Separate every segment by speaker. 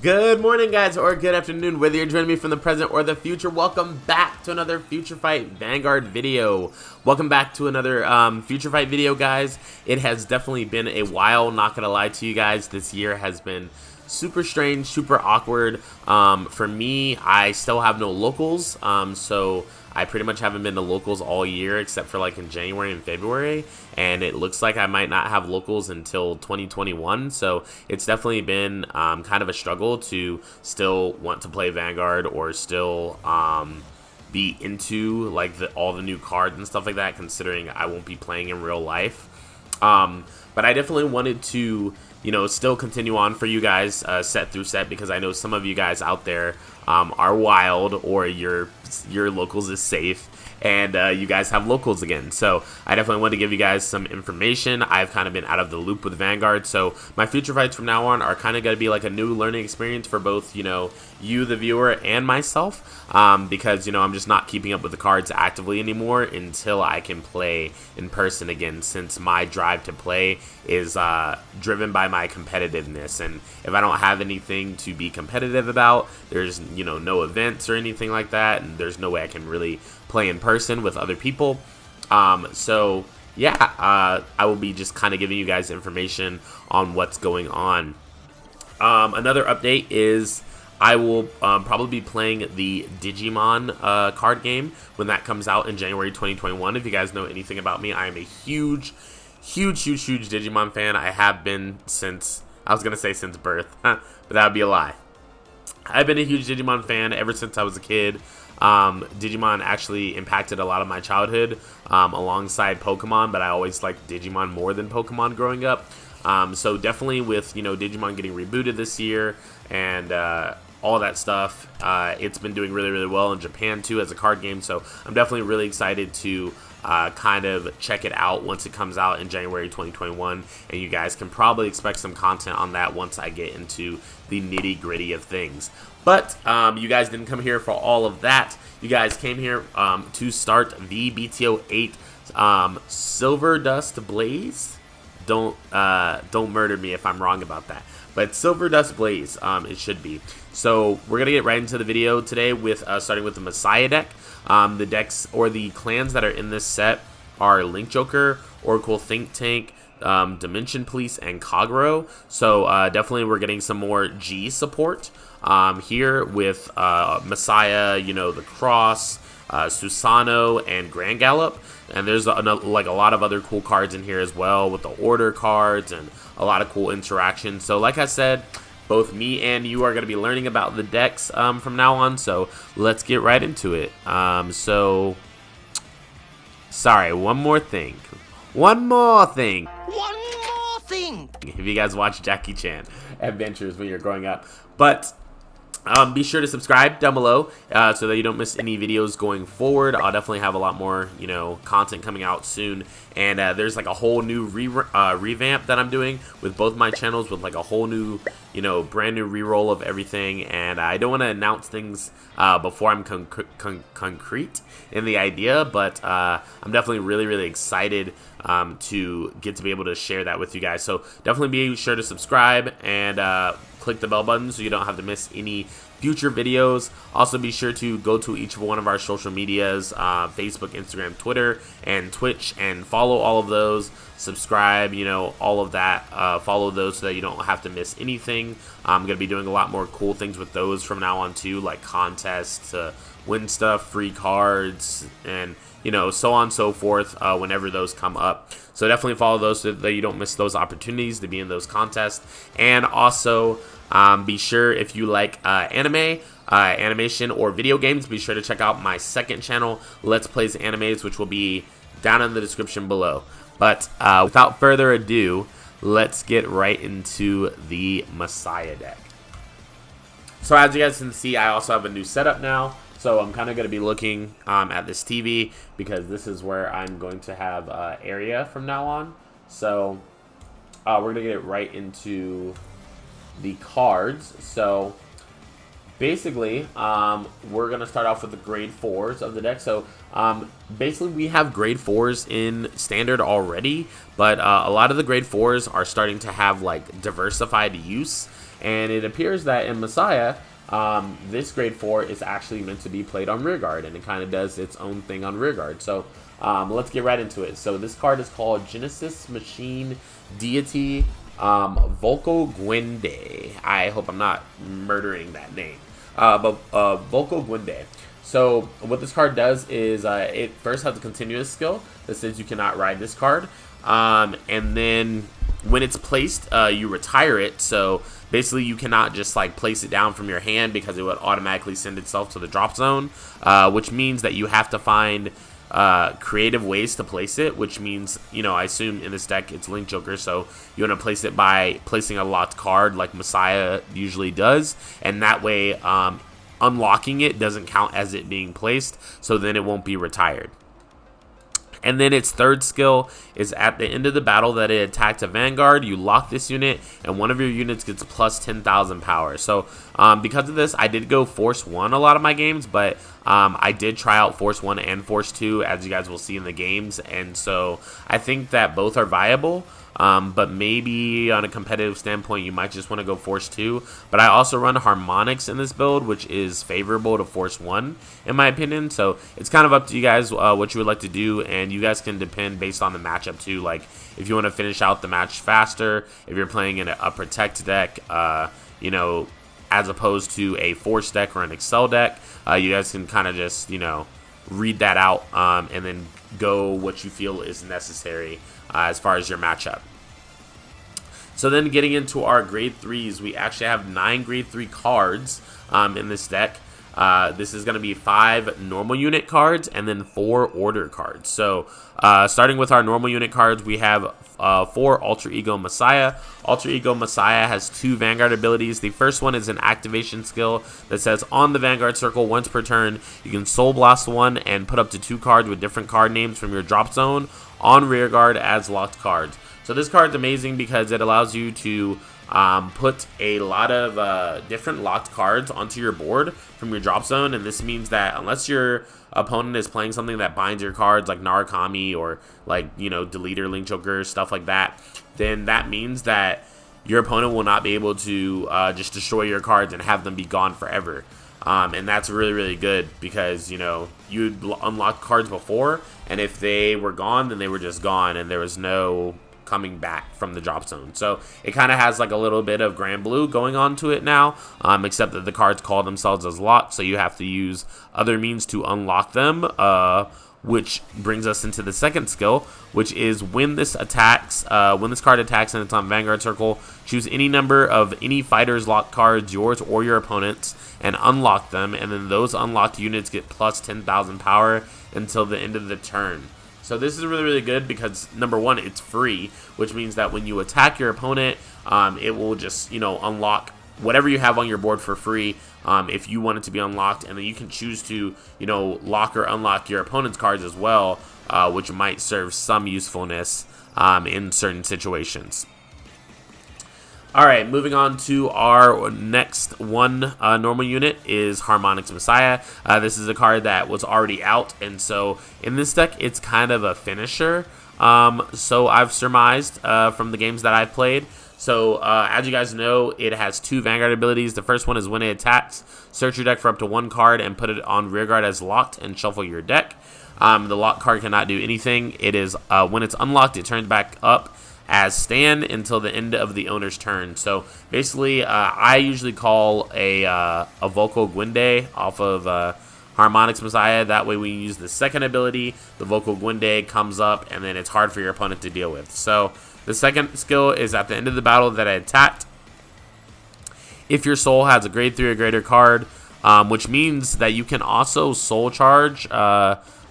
Speaker 1: Good morning, guys, or good afternoon, whether you're joining me from the present or the future. Welcome back to another FutureFight Vanguard video. Welcome back to another FutureFight video, guys. It has definitely been a while, not gonna lie to you guys. This year has been super strange, super awkward. For me, I still have no locals, so I pretty much haven't been to locals all year except for like in January and February, and it looks like I might not have locals until 2021, so it's definitely been kind of a struggle to still want to play Vanguard or still be into like all the new cards and stuff like that, considering I won't be playing in real life. But I definitely wanted to, you know, still continue on for you guys set through set, because I know some of you guys out there are wild, or your locals is safe, and you guys have locals again. So I definitely want to give you guys some information. I've kind of been out of the loop with Vanguard, so my future fights from now on are kind of going to be like a new learning experience for both, you know, you the viewer and myself, because, you know, I'm just not keeping up with the cards actively anymore until I can play in person again, since my drive to play is driven by my competitiveness. And if I don't have anything to be competitive about, there's, you know, no events or anything like that, and there's no way I can really play in person with other people. So yeah, I will be just kind of giving you guys information on what's going on. Another update is I will probably be playing the Digimon card game when that comes out in January 2021. If you guys know anything about me, I am a huge Digimon fan. I have been since, I was going to say since birth, but that would be a lie. I've been a huge Digimon fan ever since I was a kid. Digimon actually impacted a lot of my childhood alongside Pokemon, but I always liked Digimon more than Pokemon growing up. So definitely with, you know, Digimon getting rebooted this year and all that stuff, it's been doing really well in Japan too as a card game. So I'm definitely really excited to kind of check it out once it comes out in January 2021, and you guys can probably expect some content on that once I get into the nitty-gritty of things. But you guys didn't come here for all of that. You guys came here to start V-BT08 Silverdust Blaze. Don't murder me if I'm wrong about that, but Silverdust Blaze, it should be. So we're gonna get right into the video today with starting with the Messiah deck. The decks or the clans that are in this set are Link Joker, Oracle Think Tank, Dimension Police, and Kagero. So definitely we're getting some more G support here with Messiah, you know, the Cross, Susano, and Grand Gallop. And there's like a lot of other cool cards in here as well, with the order cards and a lot of cool interactions. So like I said, both me and you are going to be learning about the decks from now on, so let's get right into it. Sorry, one more thing. If you guys watch Jackie Chan Adventures when you're growing up. But be sure to subscribe down below so that you don't miss any videos going forward. I'll definitely have a lot more, you know, content coming out soon. And there's like a whole new revamp that I'm doing with both my channels, with like a whole new, you know, brand new reroll of everything. And I don't want to announce things before I'm concrete in the idea, but I'm definitely really excited to get to be able to share that with you guys. So definitely be sure to subscribe and click the bell button so you don't have to miss any future videos. Also be sure to go to each one of our social medias, Facebook, Instagram, Twitter, and Twitch, and follow all of those. Subscribe, you know, all of that. Follow those so that you don't have to miss anything. I'm going to be doing a lot more cool things with those from now on too, like contests to win stuff, free cards, and, you know, so on and so forth whenever those come up. So definitely follow those so that you don't miss those opportunities to be in those contests. And also be sure, if you like anime, animation, or video games, be sure to check out my second channel, Let's Plays Animes, which will be down in the description below. But without further ado, let's get right into the Messiah deck. So as you guys can see, I also have a new setup now. So I'm kind of going to be looking at this TV, because this is where I'm going to have area from now on. So we're going to get right into the cards. So basically, we're going to start off with the grade 4s of the deck. So basically, we have grade 4s in standard already, but a lot of the grade 4s are starting to have like diversified use. And it appears that in Messiah, this grade 4 is actually meant to be played on rearguard, and it kind of does its own thing on rearguard. So let's get right into it. So this card is called Genesis Machine Deity Volko-Gwende. I hope I'm not murdering that name. But Volko-Gwende. So what this card does is it first has a continuous skill that says you cannot ride this card. And then when it's placed, you retire it. So basically you cannot just like place it down from your hand because it would automatically send itself to the drop zone, which means that you have to find creative ways to place it, which means, you know, I assume in this deck it's Link Joker, so you want to place it by placing a locked card like Messiah usually does, and that way unlocking it doesn't count as it being placed, so then it won't be retired. And then its third skill is at the end of the battle that it attacked a Vanguard, you lock this unit, and one of your units gets plus 10,000 power. So because of this, I did go Force 1 a lot of my games, but I did try out Force 1 and Force 2, as you guys will see in the games, and so I think that both are viable. But maybe on a competitive standpoint, you might just want to go Force 2. But I also run Harmonics in this build, which is favorable to Force 1, in my opinion. So it's kind of up to you guys what you would like to do, and you guys can depend based on the matchup too. Like if you want to finish out the match faster, if you're playing in a Protect deck, you know, as opposed to a Force deck or an Excel deck, you guys can kind of just, you know, read that out and then go what you feel is necessary as far as your matchup. So then getting into our grade 3s, we actually have 9 grade 3 cards in this deck. This is going to be 5 normal unit cards and then 4 order cards. So starting with our normal unit cards, we have 4 Alter Ego Messiah. Alter Ego Messiah has 2 Vanguard abilities. The first one is an activation skill that says on the Vanguard circle once per turn, you can Soul Blast 1 and put up to 2 cards with different card names from your drop zone on rearguard as locked cards. So this card's amazing because it allows you to put a lot of different locked cards onto your board from your drop zone, and this means that unless your opponent is playing something that binds your cards like Narukami or like, you know, Deleter, Link Joker, stuff like that, then that means that your opponent will not be able to just destroy your cards and have them be gone forever. And that's really, really good because, you know, you unlocked cards before, and if they were gone, then they were just gone, and there was no coming back from the drop zone. So it kind of has like a little bit of Grand Blue going on to it now, except that the cards call themselves as locked, so you have to use other means to unlock them, which brings us into the second skill, which is when this attacks, when this card attacks and it's on Vanguard circle, choose any number of any fighter's locked cards, yours or your opponent's, and unlock them, and then those unlocked units get plus 10,000 power until the end of the turn. So this is really, really good because, number one, it's free, which means that when you attack your opponent, it will just, you know, unlock whatever you have on your board for free if you want it to be unlocked, and then you can choose to, you know, lock or unlock your opponent's cards as well, which might serve some usefulness in certain situations. Alright, moving on to our next one normal unit is Harmonics Messiah. This is a card that was already out, and so in this deck it's kind of a finisher. So I've surmised from the games that I've played. So as you guys know, it has 2 Vanguard abilities. The first one is when it attacks, search your deck for up to 1 card and put it on rearguard as locked and shuffle your deck. The locked card cannot do anything. It is when it's unlocked, it turns back up as stand until the end of the owner's turn. So basically, I usually call a Volko-Gwende off of Harmonics Messiah. That way when you use the second ability, the Volko-Gwende comes up, and then it's hard for your opponent to deal with. So the second skill is at the end of the battle that I attacked. If your soul has a grade 3 or greater card, which means that you can also soul charge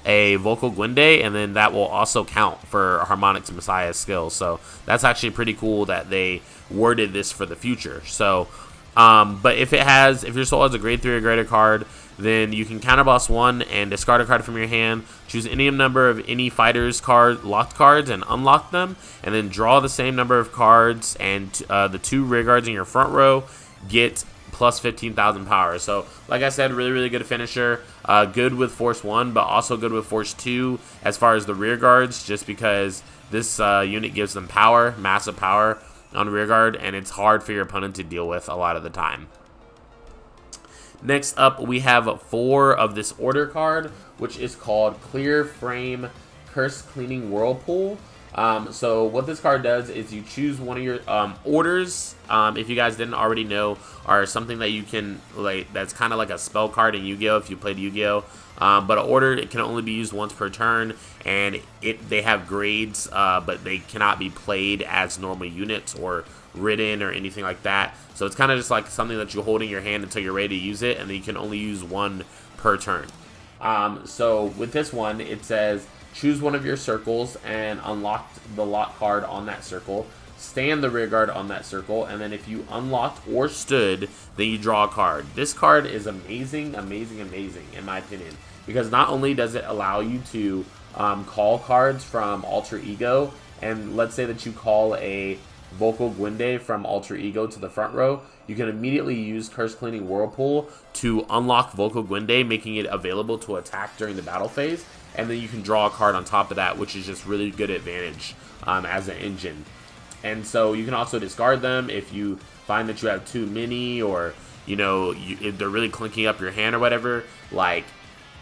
Speaker 1: a Volko-Gwende, and then that will also count for Harmonics Messiah's skill. So that's actually pretty cool that they worded this for the future. So, but if your soul has a grade 3 or greater card, then you can counterblast 1 and discard a card from your hand, choose any number of any fighter's locked cards and unlock them, and then draw the same number of cards, and the 2 rear guards in your front row get plus 15,000 power. So like I said, really, really good finisher. Good with Force 1, but also good with Force 2 as far as the rear guards, just because this unit gives them power, massive power. on rearguard, and it's hard for your opponent to deal with a lot of the time. Next up, we have 4 of this order card, which is called Clear Frame Curse Cleaning Whirlpool. So what this card does is you choose one of your orders. If you guys didn't already know, are something that you can, like, that's kind of like a spell card in Yu-Gi-Oh! If you played Yu-Gi-Oh! But an order, it can only be used once per turn, and they have grades, but they cannot be played as normal units or ridden or anything like that. So it's kind of just like something that you hold in your hand until you're ready to use it, and then you can only use 1 per turn. So with this one, it says choose one of your circles and unlock the lock card on that circle. Stand the rearguard on that circle, and then if you unlocked or stood, then you draw a card. This card is amazing, amazing, amazing, in my opinion, because not only does it allow you to call cards from Alter Ego, and let's say that you call a Vocal Gwende from Alter Ego to the front row, you can immediately use Curse Cleaning Whirlpool to unlock Vocal Gwende, making it available to attack during the battle phase, and then you can draw a card on top of that, which is just really good advantage as an engine. And so you can also discard them if you find that you have too many, or if they're really clinking up your hand or whatever. Like,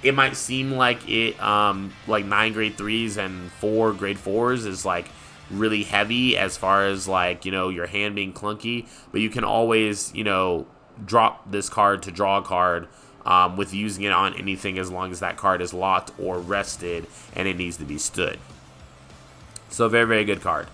Speaker 1: it might seem like like 9 grade 3s and 4 grade 4s is like really heavy as far as like your hand being clunky, but you can always drop this card to draw a card with using it on anything, as long as that card is locked or rested and it needs to be stood. So very, very good card.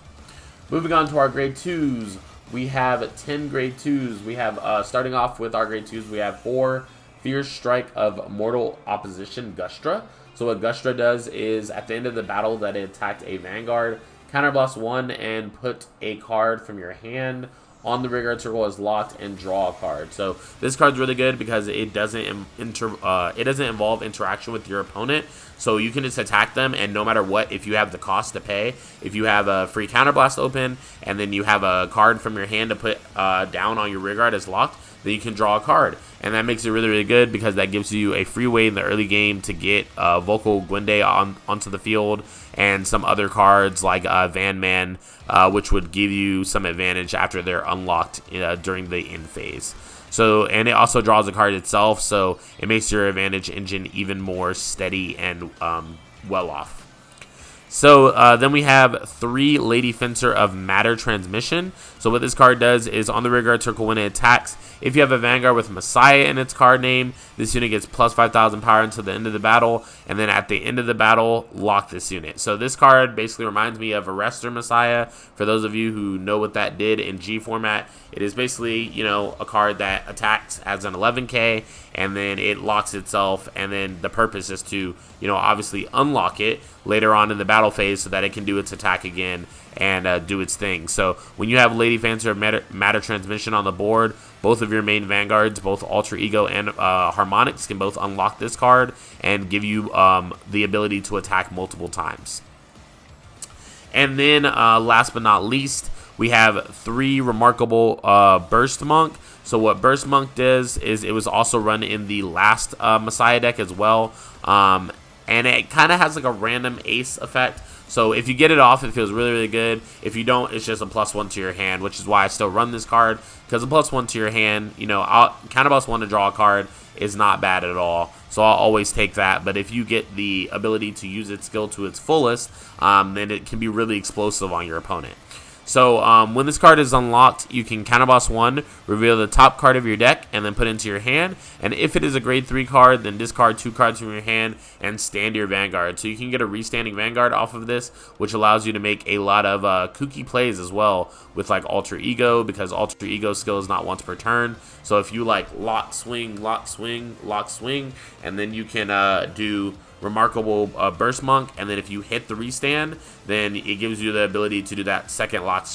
Speaker 1: Moving on to our grade 2s, we have 10 grade 2s. We have starting off with our grade 2s, we have 4 Fierce Strike of Mortal Opposition Gustra. So what Gustra does is at the end of the battle that it attacked a Vanguard, counterblast 1 and put a card from your hand on the rearguard circle as locked and draw a card. So this card's really good because it doesn't involve interaction with your opponent. So you can just attack them, and no matter what, if you have the cost to pay, if you have a free counterblast open and then you have a card from your hand to put down on your rearguard as locked, then you can draw a card. And that makes it really, really good because that gives you a free way in the early game to get Vocal Gwende onto the field, and some other cards like Van Man, which would give you some advantage after they're unlocked during the end phase. So, and it also draws the card itself, so it makes your advantage engine even more steady and well off. So then we have 3 Lady Fencer of Matter Transmission. So what this card does is on the rearguard circle when it attacks, if you have a Vanguard with Messiah in its card name, this unit gets plus 5,000 power until the end of the battle, and then at the end of the battle, lock this unit. So this card basically reminds me of Arrestor Messiah. For those of you who know what that did in G format, it is basically, a card that attacks as an 11k, and then it locks itself, and then the purpose is to, obviously unlock it later on in the battle phase so that it can do its attack again and do its thing. So when you have Lady Fencer of Matter Transmission on the board, both of your main Vanguards, both Alter Ego and Harmonics, can both unlock this card and give you the ability to attack multiple times. And then last but not least, we have 3 remarkable Burst Monk. So what Burst Monk does is it was also run in the last Messiah deck as well. And it kind of has like a random ace effect. So if you get it off, it feels really, really good. If you don't, it's just a +1 to your hand, which is why I still run this card. Because a +1 to your hand, counterblast 1 to draw a card is not bad at all. So I'll always take that. But if you get the ability to use its skill to its fullest, then it can be really explosive on your opponent. So when this card is unlocked, you can counterblast 1, reveal the top card of your deck, and then put it into your hand. And if it is a grade 3 card, then discard 2 cards from your hand and stand your Vanguard. So you can get a restanding Vanguard off of this, which allows you to make a lot of kooky plays as well with like Alter Ego, because Alter Ego skill is not once per turn. So if you like lock, swing, lock, swing, lock, swing, and then you can do Remarkable Burst Monk, and then if you hit the restand, then it gives you the ability to do that second lock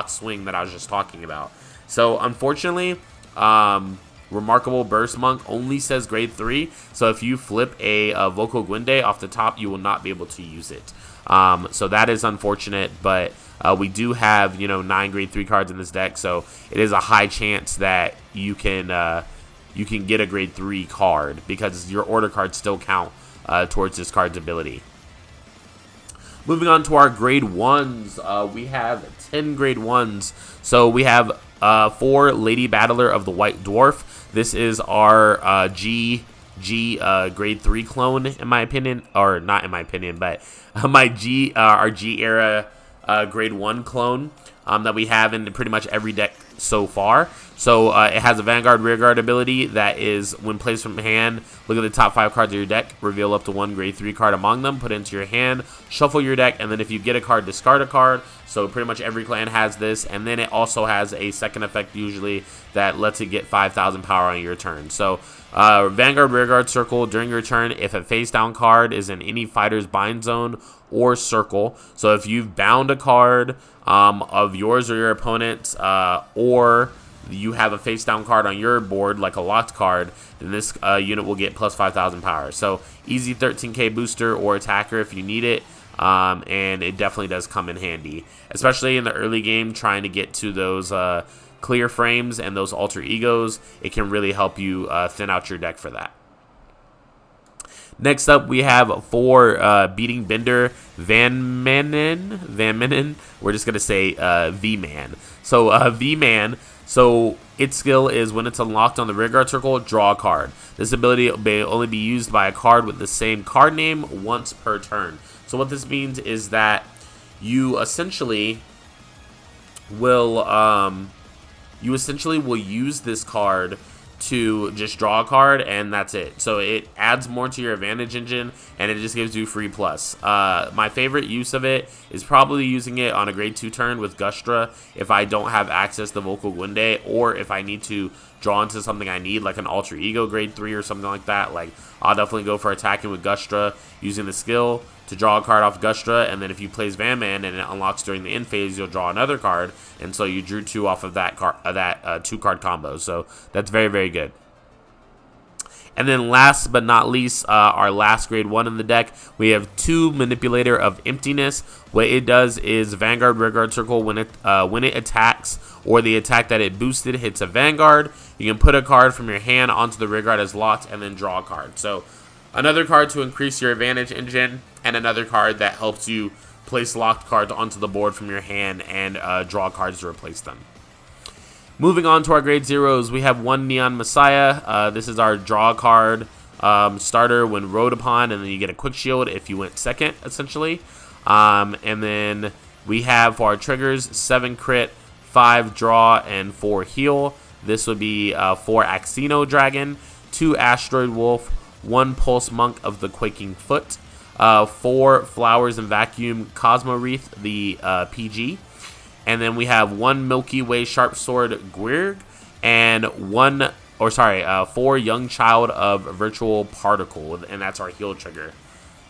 Speaker 1: swing that I was just talking about. So unfortunately, Remarkable Burst Monk only says grade 3, so if you flip a Vocal Gwende off the top, you will not be able to use it. So that is unfortunate, but we do have 9 grade 3 cards in this deck, so it is a high chance that you can get a grade 3 card, because your order cards still count towards this card's ability. Moving on to our grade 1s, we have 10 grade 1s. So we have 4 Lady Battler of the White Dwarf. This is our grade 3 clone, in my opinion, or not in my opinion, but our G era grade 1 clone that we have in pretty much every deck so far. So it has a Vanguard Rearguard ability that is, when placed from hand, look at the top 5 cards of your deck, reveal up to 1 grade 3 card among them, put it into your hand, shuffle your deck, and then if you get a card, discard a card. So pretty much every clan has this, and then it also has a second effect usually that lets it get 5,000 power on your turn. So Vanguard Rearguard Circle during your turn if a face down card is in any fighter's bind zone or circle. So if you've bound a card of yours or your opponent's, or you have a face down card on your board like a locked card, then this unit will get plus 5,000 power. So easy 13k booster or attacker if you need it. And it definitely does come in handy, especially in the early game trying to get to those clear frames and those alter egos. It can really help you thin out your deck for that. Next up, we have 4 Beating Bender Van Minen. We're just going to say V-Man. So V-Man, so its skill is when it's unlocked on the Rearguard Circle, draw a card. This ability may only be used by a card with the same card name once per turn. So what this means is that you essentially will use this card to just draw a card, and that's it. So it adds more to your advantage engine, and it just gives you free plus. My favorite use of it is probably using it on a grade 2 turn with Gustra if I don't have access to Vocal Gwynday, or if I need to draw into something I need, like an alter ego grade 3 or something like that. Like, I'll definitely go for attacking with Gustra using the skill to draw a card off Gustra, and then if you plays Van Man and it unlocks during the end phase, you'll draw another card, and so you drew 2 off of that 2-card combo. So that's very, very good. And then last but not least, our last grade 1 in the deck, we have 2 Manipulator of Emptiness. What it does is Vanguard Rearguard Circle, when it attacks or the attack that it boosted hits a Vanguard, you can put a card from your hand onto the Rearguard as locked and then draw a card. So another card to increase your advantage engine, and another card that helps you place locked cards onto the board from your hand and draw cards to replace them. Moving on to our grade 0s, we have 1 Neon Messiah. This is our draw card starter when rode upon, and then you get a quick shield if you went second, essentially. And then we have for our triggers 7 crit, 5 draw, and 4 heal. This would be 4 Axino Dragon, 2 Asteroid Wolf, 1 Pulse Monk of the Quaking Foot, 4 Flowers and Vacuum Cosmo Wreath, the PG, and then we have 1 Milky Way Sharp Sword Gwyrg, and 4 Young Child of Virtual Particle, and that's our heal trigger.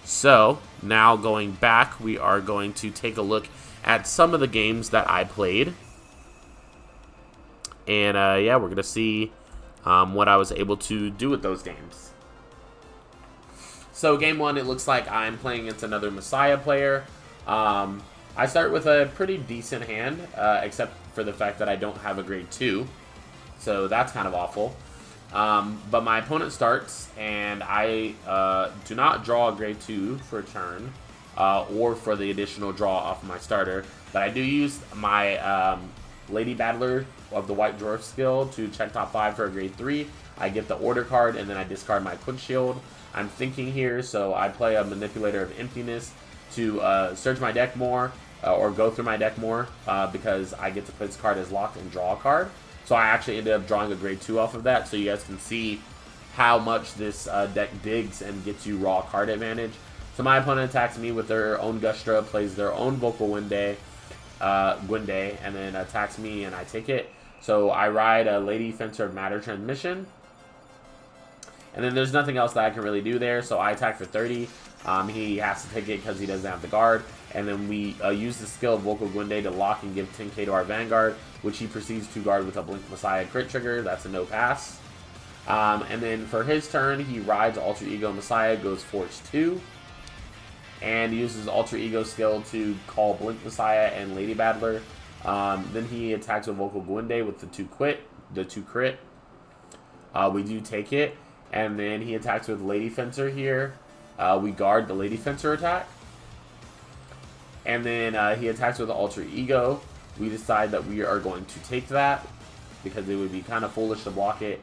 Speaker 1: So now going back, we are going to take a look at some of the games that I played, and yeah, we're gonna see what I was able to do with those games. So game 1, it looks like I'm playing against another Messiah player. I start with a pretty decent hand, except for the fact that I don't have a grade 2. So that's kind of awful. But my opponent starts, and I do not draw a grade 2 for a turn, or for the additional draw off of my starter. But I do use my Lady Battler of the White Dwarf skill to check top 5 for a grade 3. I get the order card, and then I discard my quick shield. I'm thinking here, so I play a Manipulator of Emptiness to search my deck more, or go through my deck more, because I get to play this card as locked and draw a card. So I actually ended up drawing a grade 2 off of that, so you guys can see how much this deck digs and gets you raw card advantage. So my opponent attacks me with their own Gustra, plays their own Vocal Gwynday, and then attacks me and I take it. So I ride a Lady Fencer of Matter Transmission. And then there's nothing else that I can really do there, so I attack for 30. He has to take it because he doesn't have the guard. And then we use the skill of Vocal Gwynday to lock and give 10k to our Vanguard, which he proceeds to guard with a Blink Messiah crit trigger. That's a no pass. And then for his turn, he rides Alter Ego Messiah, goes Force 2. And uses Alter Ego skill to call Blink Messiah and Lady Battler. Then he attacks with Vocal Gwynday with the 2 crit. We do take it. And then he attacks with Lady Fencer here. We guard the Lady Fencer attack. And then he attacks with Alter Ego. We decide that we are going to take that because it would be kind of foolish to block it.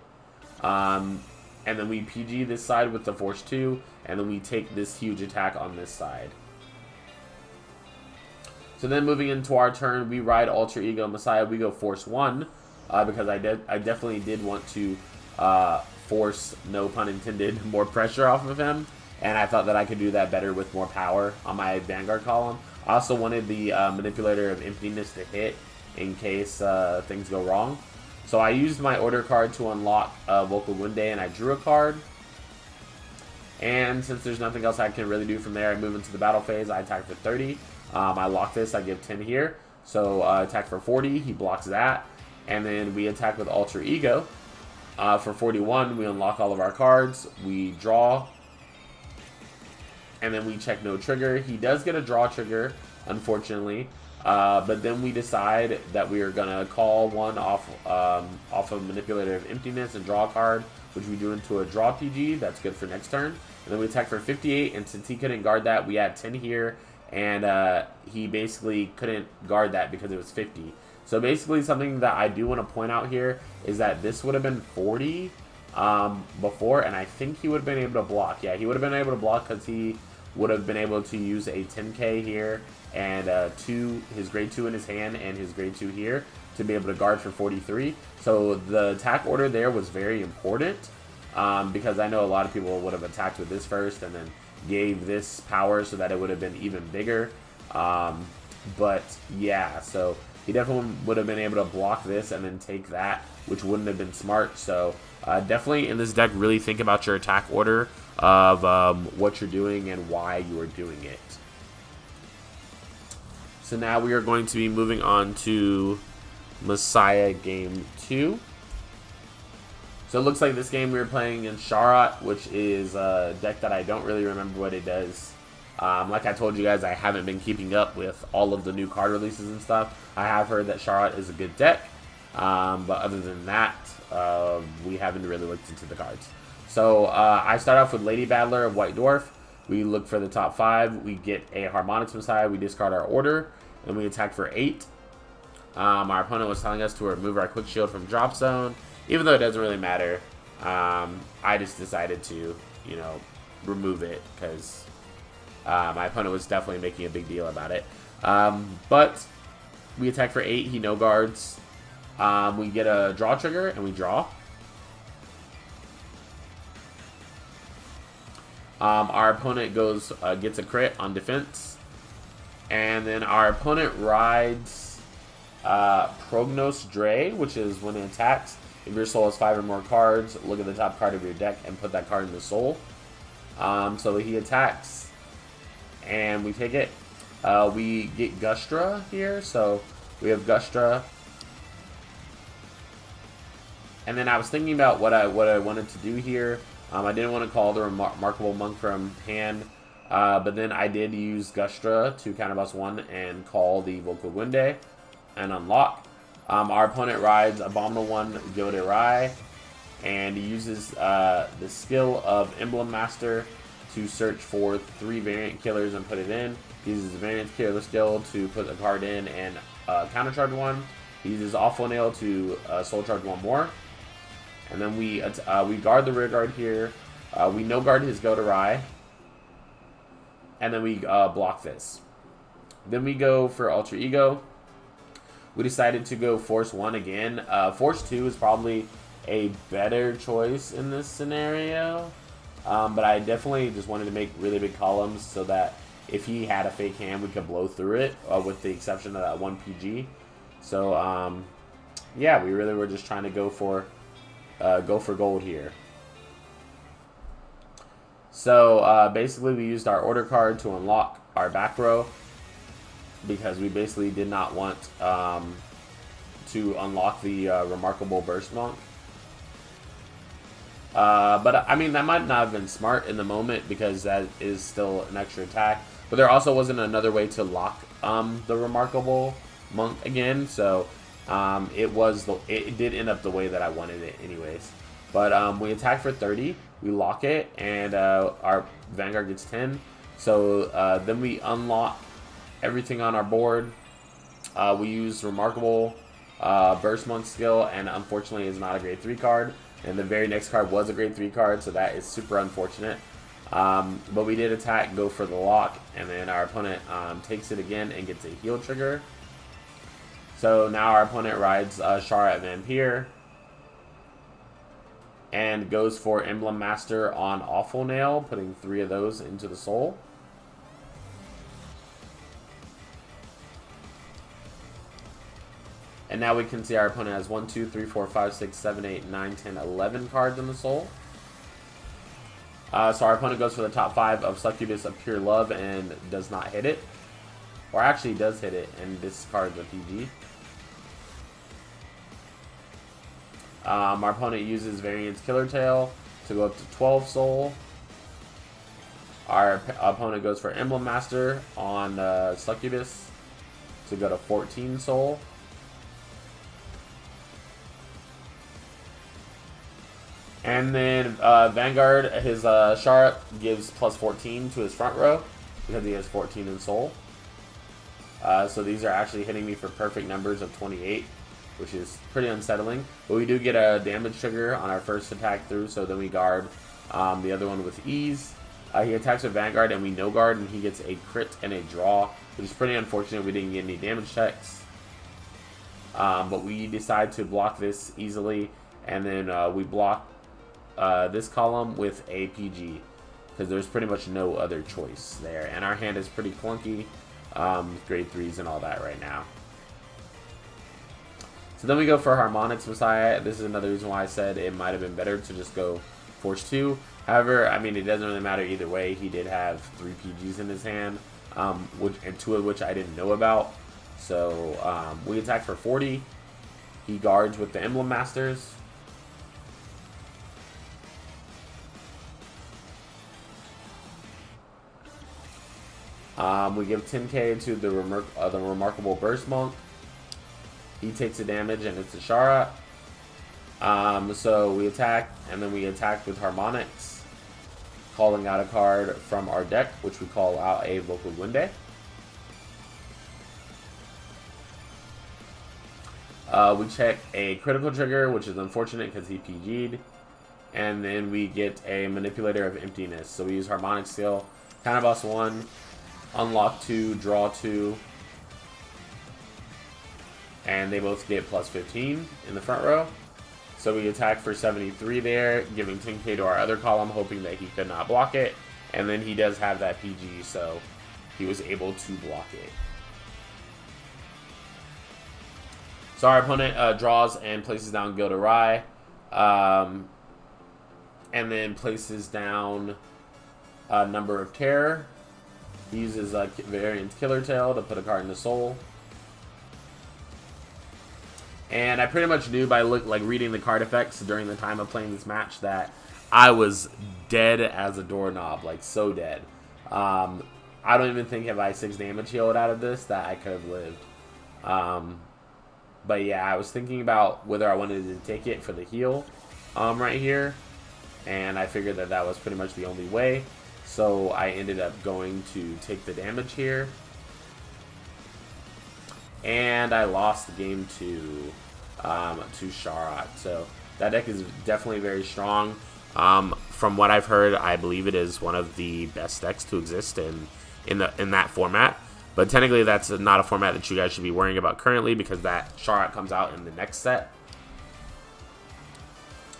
Speaker 1: And then we PG this side with the Force 2, and then we take this huge attack on this side. So then moving into our turn, we ride Alter Ego Messiah. We go Force 1 because I definitely did want to force, no pun intended, more pressure off of him. And I thought that I could do that better with more power on my Vanguard column. I also wanted the Manipulator of Emptiness to hit in case things go wrong. So I used my order card to unlock Malkuth-melekh, and I drew a card. And since there's nothing else I can really do from there, I move into the battle phase. I attack for 30. I lock this. I give 10 here. So attack for 40. He blocks that. And then we attack with Alter Ego. For 41, we unlock all of our cards. We draw. And then we check no trigger. He does get a draw trigger, unfortunately. But then we decide that we are going to call one off of Manipulator of Emptiness and draw a card, which we do into a draw PG. That's good for next turn. And then we attack for 58, and since he couldn't guard that, we add 10 here, and he basically couldn't guard that because it was 50. So basically something that I do want to point out here is that this would have been 40 before, and I think he would have been able to block. Yeah, he would have been able to block because he would have been able to use a 10k here and his grade 2 in his hand and his grade 2 here to be able to guard for 43. So the attack order there was very important because I know a lot of people would have attacked with this first and then gave this power so that it would have been even bigger. But yeah, so he definitely would have been able to block this and then take that, which wouldn't have been smart. So definitely in this deck, really think about your attack order of what you're doing and why you are doing it. So now we are going to be moving on to Messiah Game 2. So it looks like this game we were playing in Sharot, which is a deck that I don't really remember what it does. Like I told you guys, I haven't been keeping up with all of the new card releases and stuff. I have heard that Sharot is a good deck, but other than that, we haven't really looked into the cards. So I start off with Lady Battler of White Dwarf. We look for the top 5. We get a Harmonics Messiah. We discard our order, and we attack for 8. Our opponent was telling us to remove our Quick Shield from drop zone, even though it doesn't really matter. I just decided to, remove it because my opponent was definitely making a big deal about it. But we attack for 8. He no guards. We get a draw trigger, and we draw. Our opponent gets a crit on defense. And then our opponent rides Prognos Dre, which is when it attacks. If your soul has 5 or more cards, look at the top card of your deck and put that card in the soul. So he attacks, and we take it. We get Gustra here, so we have Gustra. And then I was thinking about what I wanted to do here. I didn't want to call the Remarkable Monk from hand, but then I did use Gustra to counterboss 1 and call the Malkuth-melekh and unlock. Our opponent rides Abominable 1 Goderai, and he uses the skill of Emblem Master to search for 3 variant killers and put it in. He uses the variant killer skill to put a card in and countercharge 1. He uses Awful Nail to soul charge 1 more. And then we guard the rear guard here. We no guard his Goderai. And then we block this. Then we go for Alter Ego. We decided to go Force 1 again. Force 2 is probably a better choice in this scenario. But I definitely just wanted to make really big columns so that if he had a fake hand, we could blow through it, with the exception of that 1 PG. So, yeah, we really were just trying to go for gold here. So basically we used our order card to unlock our back row because we basically did not want to unlock the Remarkable Burst Monk. But I mean, that might not have been smart in the moment because that is still an extra attack. But there also wasn't another way to lock the Remarkable Monk again, so it did end up the way that I wanted it anyways. But we attack for 30, we lock it, and our Vanguard gets 10. So then we unlock everything on our board. We used Remarkable Burst Monk skill, and unfortunately is not a grade 3 card. And the very next card was a grade 3 card, so that is super unfortunate. But we did attack, go for the lock, and then our opponent takes it again and gets a heal trigger. So now our opponent rides Shara Vampire and goes for Emblem Master on Awful Nail, putting 3 of those into the soul. And now we can see our opponent has 1, 2, 3, 4, 5, 6, 7, 8, 9, 10, 11 cards in the soul. So our opponent goes for the top 5 of Succubus of Pure Love and does not hit it. Or actually does hit it and discards a PG. Our opponent uses Variance Killer Tail to go up to 12 soul. Our opponent goes for Emblem Master on Succubus to go to 14 soul. And then Vanguard, his Shara gives plus 14 to his front row because he has 14 in soul. So these are actually hitting me for perfect numbers of 28, which is pretty unsettling. But we do get a damage trigger on our first attack through, so then we guard the other one with ease. He attacks with Vanguard and we no guard, and he gets a crit and a draw, which is pretty unfortunate. We didn't get any damage checks. But we decide to block this easily, and then we block this column with a PG because there's pretty much no other choice there. And our hand is pretty clunky, grade 3s and all that right now. So then we go for Harmonix Messiah. This is another reason why I said it might have been better to just go Force 2. However, I mean, it doesn't really matter either way. He did have 3 PGs in his hand, and 2 of which I didn't know about. So we attack for 40. He guards with the Emblem Masters. We give 10k to the Remarkable Burst Monk. He takes the damage and it's a Shara. So we attack, and then we attack with Harmonix, calling out a card from our deck, which we call out a Malkuth-melekh. We check a critical trigger, which is unfortunate because he PG'd. And then we get a Manipulator of Emptiness. So we use Harmonix skill, Counterboss 1, unlock 2, draw 2. And they both get plus 15 in the front row. So we attack for 73 there, giving 10k to our other column, hoping that he could not block it. And then he does have that PG, so he was able to block it. So our opponent draws and places down Gilderai. And then places down Number of Terror. He uses Variance Killer Tail to put a card in the soul. And I pretty much knew by reading the card effects during the time of playing this match that I was dead as a doorknob, like so dead. I don't even think if I 6 damage healed out of this that I could have lived. But yeah, I was thinking about whether I wanted to take it for the heal right here. And I figured that that was pretty much the only way. So I ended up going to take the damage here. And I lost the game to Shara. So that deck is definitely very strong. From what I've heard, I believe it is one of the best decks to exist in that format. But technically, that's not a format that you guys should be worrying about currently because that Shara comes out in the next set.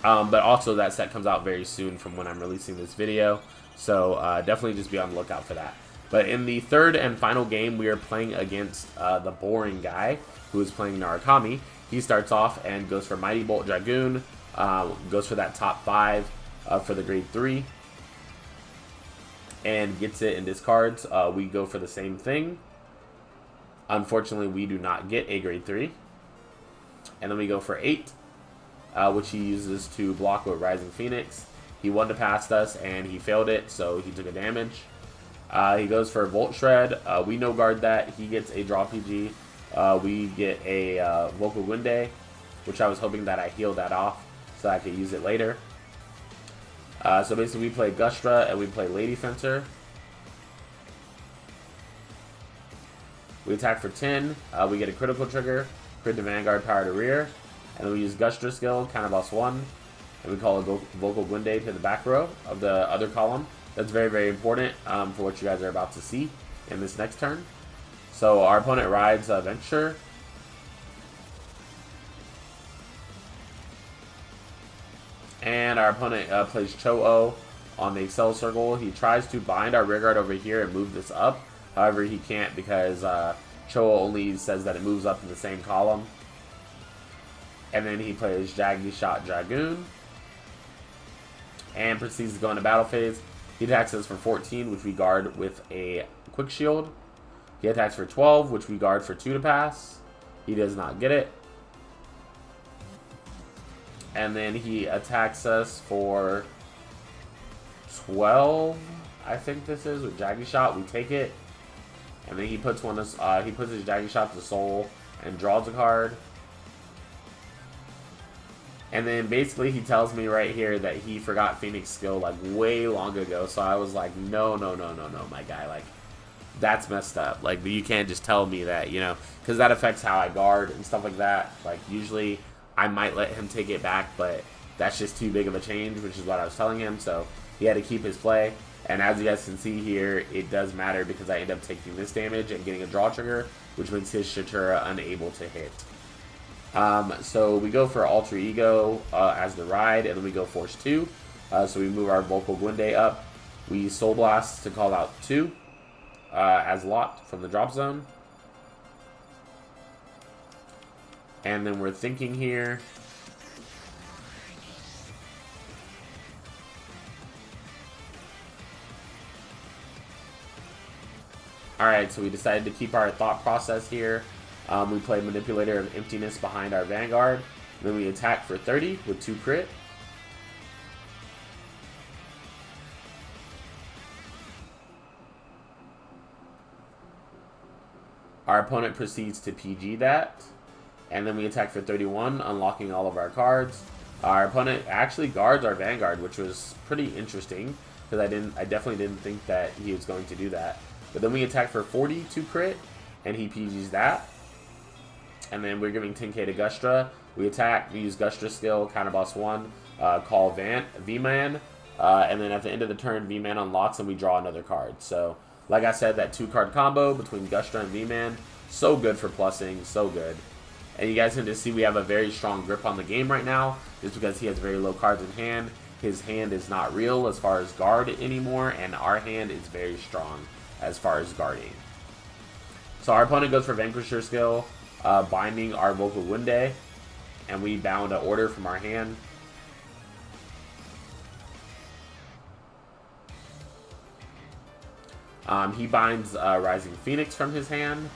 Speaker 1: But also that set comes out very soon from when I'm releasing this video. So definitely just be on the lookout for that. But in the third and final game, we are playing against the boring guy who is playing Narukami. He starts off and goes for Mighty Bolt Dragoon, goes for that top 5 for the grade 3, and gets it and discards. We go for the same thing. Unfortunately, we do not get a grade 3. And then we go for 8, which he uses to block with Rising Phoenix. He wanted to pass us, and he failed it, so he took a damage. He goes for Volt Shred. We no guard that. He gets a draw PG. We get a Vocal Winde, which I was hoping that I healed that off so I could use it later. So basically we play Gustra and we play Lady Fencer. We attack for 10. We get a critical trigger, crit to Vanguard, power to rear. And then we use Gustra skill, counterboss 1. And we call a Vocal Gwinde to the back row of the other column. That's very, very important for what you guys are about to see in this next turn. So our opponent rides Venture. And our opponent plays Cho-Oh on the Excel Circle. He tries to bind our rearguard over here and move this up. However, he can't because Cho-Oh only says that it moves up in the same column. And then he plays Jaggy Shot Dragoon. And proceeds to go into battle phase. He attacks us for 14, which we guard with a Quick Shield. He attacks for 12, which we guard for 2 to pass. He does not get it. And then he attacks us for 12, I think this is, with Jaggy Shot. We take it. And then he puts his Jaggy Shot to Soul and draws a card. And then basically he tells me right here that he forgot Phoenix skill like way long ago. So I was like, no, my guy. Like, that's messed up. Like, you can't just tell me that, you know, because that affects how I guard and stuff like that. Like, usually I might let him take it back, but that's just too big of a change, which is what I was telling him. So he had to keep his play. And as you guys can see here, it does matter because I end up taking this damage and getting a draw trigger, which makes his Shatura unable to hit. So we go for Alter Ego as the ride, and then we go Force 2. So we move our Vocal Gwinde up. We Soul Blast to call out 2 as locked from the drop zone. And then we're thinking here. Alright, so we decided to keep our thought process here. We play Manipulator of Emptiness behind our Vanguard. Then we attack for 30 with 2 crit. Our opponent proceeds to PG that. And then we attack for 31, unlocking all of our cards. Our opponent actually guards our Vanguard, which was pretty interesting because I definitely didn't think that he was going to do that. But then we attack for 40 to crit, and he PGs that. And then we're giving 10k to Gustra. We attack, we use Gustra skill, counterboss 1, call V-Man. And then at the end of the turn, V-Man unlocks and we draw another card. So, like I said, that 2-card combo between Gustra and V-Man, so good for plussing, so good. And you guys can just see we have a very strong grip on the game right now, just because he has very low cards in hand. His hand is not real as far as guard anymore, and our hand is very strong as far as guarding. So our opponent goes for Vanquisher skill, binding our Vocal Gwinde, and we bound an order from our hand. He binds Rising Phoenix from his hand,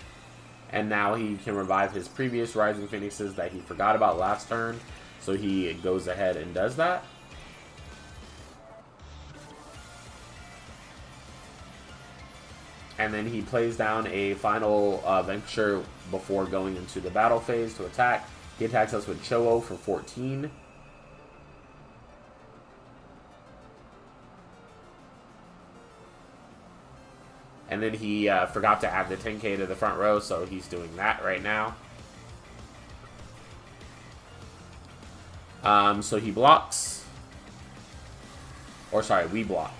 Speaker 1: and now he can revive his previous Rising Phoenixes that he forgot about last turn, so he goes ahead and does that. And then he plays down a final Venture before going into the battle phase to attack. He attacks us with Cho-Oh for 14. And then he forgot to add the 10k to the front row, so he's doing that right now. So he blocks. Or sorry, we block.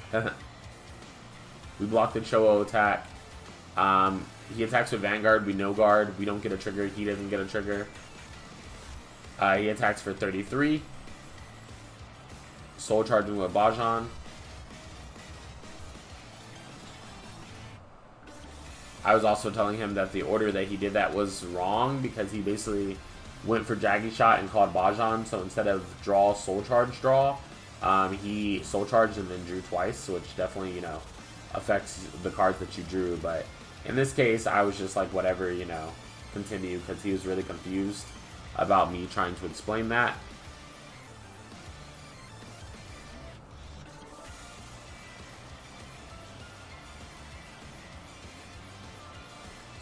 Speaker 1: We block the Cho-Oh attack. He attacks with Vanguard. We no guard. We don't get a trigger. He doesn't get a trigger. He attacks for 33. Soul charging with Bajan. I was also telling him that the order that he did that was wrong because he basically went for Jaggy Shot and called Bajan. So instead of draw, Soul Charge draw, he Soul Charged and then drew twice, which definitely, you know, affects the cards that you drew. But in this case, I was just like, whatever, you know, continue, because he was really confused about me trying to explain that.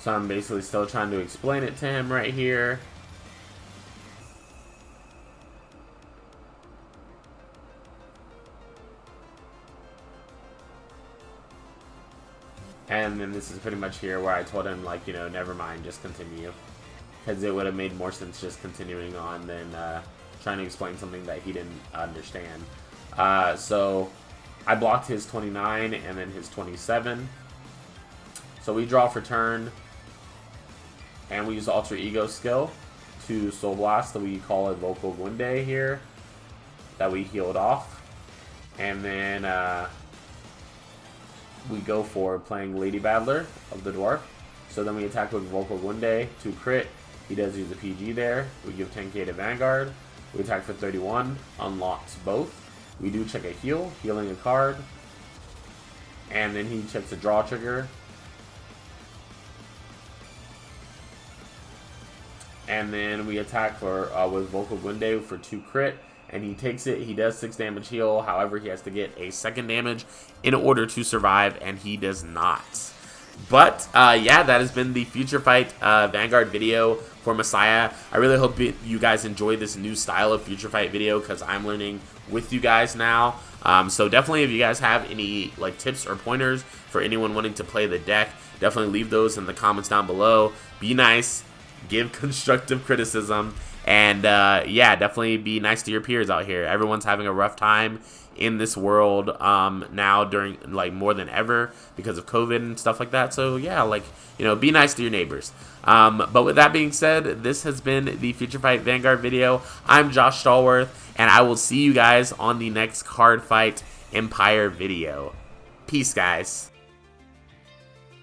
Speaker 1: So I'm basically still trying to explain it to him right here. And then this is pretty much here where I told him, like, you know, never mind, just continue. Because it would have made more sense just continuing on than trying to explain something that he didn't understand. So I blocked his 29 and then his 27. So we draw for turn. And we use Alter Ego skill to Soul Blast, so we call it Vocal Gunde here. That we healed off. And then we go for playing Lady Battler of the Dwarf. So then we attack with Vocal Gunde to crit. He does use a PG there. We give 10k to Vanguard. We attack for 31. Unlocks both. We do check a heal, healing a card. And then he checks a draw trigger. And then we attack for with Vocal Gunde for 2 crit. And he takes it. He does 6 damage heal. However, he has to get a 2nd damage in order to survive. And he does not. But, yeah, that has been the FutureFight Vanguard video for Messiah. I really hope you guys enjoy this new style of FutureFight video because I'm learning with you guys now. So definitely if you guys have any like tips or pointers for anyone wanting to play the deck, definitely leave those in the comments down below. Be nice. Give constructive criticism. And, yeah, definitely be nice to your peers out here. Everyone's having a rough time in this world now during, like, more than ever because of COVID and stuff like that. So, yeah, like, you know, be nice to your neighbors. But with that being said, this has been the FutureFight Vanguard video. I'm Josh Stallworth, and I will see you guys on the next Cardfight Empire video. Peace, guys.